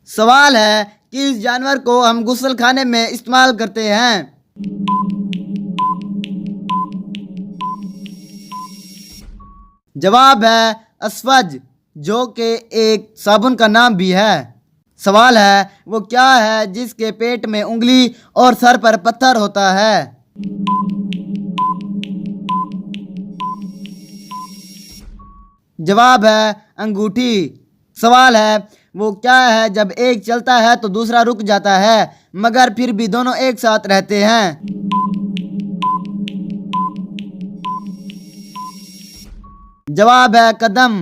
सवाल है कि इस जानवर को हम गुस्ल खाने में इस्तेमाल करते हैं। जवाब है अस्वज, जो कि एक साबुन का नाम भी है। सवाल है वो क्या है जिसके पेट में उंगली और सर पर पत्थर होता है। जवाब है अंगूठी। सवाल है वो क्या है जब एक चलता है तो दूसरा रुक जाता है मगर फिर भी दोनों एक साथ रहते हैं। जवाब है कदम।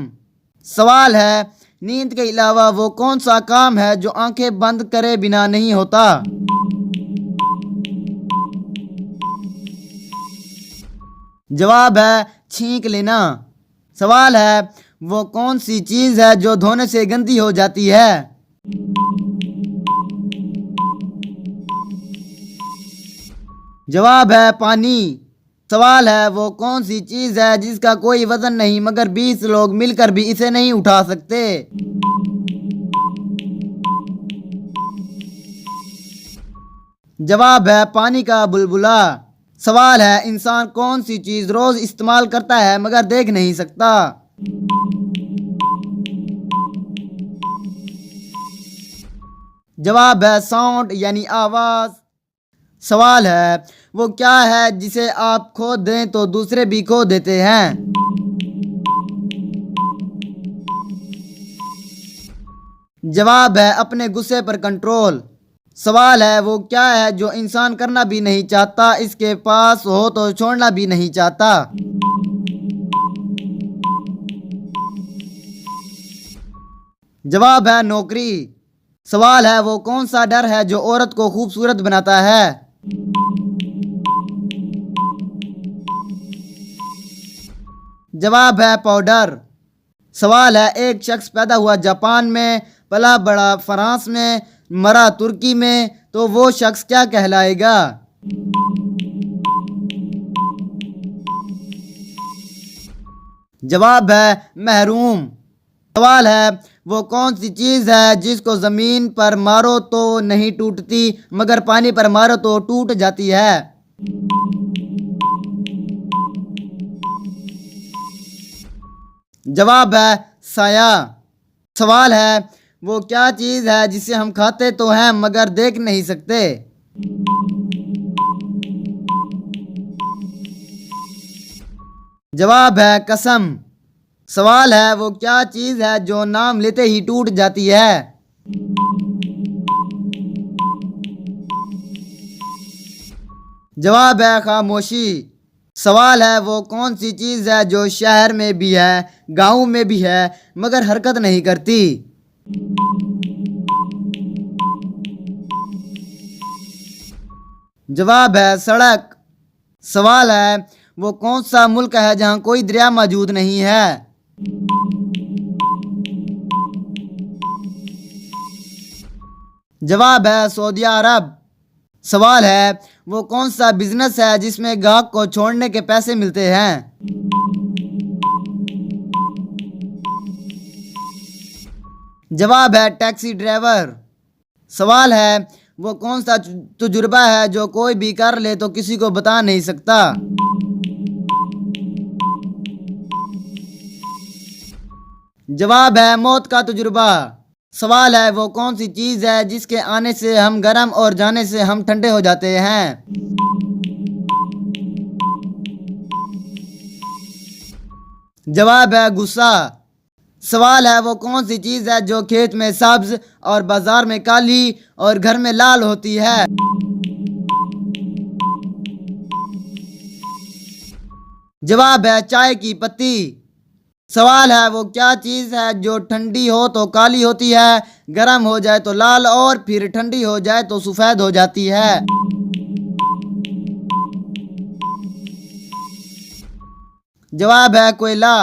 सवाल है नींद के अलावा वो कौन सा काम है जो आंखें बंद करे बिना नहीं होता। जवाब है छींक लेना। सवाल है वो कौन सी चीज है जो धोने से गंदी हो जाती है। जवाब है पानी। सवाल है वो कौन सी चीज है जिसका कोई वजन नहीं मगर 20 लोग मिलकर भी इसे नहीं उठा सकते। जवाब है पानी का बुलबुला। सवाल है इंसान कौन सी चीज रोज इस्तेमाल करता है मगर देख नहीं सकता। जवाब है साउंड यानी आवाज। सवाल है वो क्या है जिसे आप खो दें तो दूसरे भी खो देते हैं। जवाब है अपने गुस्से पर कंट्रोल। सवाल है वो क्या है जो इंसान करना भी नहीं चाहता, इसके पास हो तो छोड़ना भी नहीं चाहता। जवाब है नौकरी। सवाल है वो कौन सा डर है जो औरत को खूबसूरत बनाता है। जवाब है पाउडर। सवाल है एक शख्स पैदा हुआ जापान में, पला बड़ा फ्रांस में, मरा तुर्की में, तो वो शख्स क्या कहलाएगा। जवाब है महरूम। सवाल है वो कौन सी चीज है जिसको जमीन पर मारो तो नहीं टूटती मगर पानी पर मारो तो टूट जाती है। जवाब है साया। सवाल है वो क्या चीज है जिसे हम खाते तो हैं मगर देख नहीं सकते। जवाब है कसम। सवाल है वो क्या चीज है जो नाम लेते ही टूट जाती है। जवाब है खामोशी। सवाल है वो कौन सी चीज है जो शहर में भी है, गांव में भी है मगर हरकत नहीं करती। जवाब है सड़क। सवाल है वो कौन सा मुल्क है जहां कोई दरिया मौजूद नहीं है। जवाब है सऊदी अरब। सवाल है वो कौन सा बिजनेस है जिसमें ग्राहक को छोड़ने के पैसे मिलते हैं। जवाब है टैक्सी ड्राइवर। सवाल है वो कौन सा तजुर्बा है जो कोई भी कर ले तो किसी को बता नहीं सकता। जवाब है मौत का तजुर्बा। सवाल है वो कौन सी चीज है जिसके आने से हम गर्म और जाने से हम ठंडे हो जाते हैं। जवाब है गुस्सा। सवाल है वो कौन सी चीज है जो खेत में सब्ज और बाजार में काली और घर में लाल होती है। जवाब है चाय की पत्ती। सवाल है वो क्या चीज है जो ठंडी हो तो काली होती है, गर्म हो जाए तो लाल और फिर ठंडी हो जाए तो सफेद हो जाती है। जवाब है कोयला।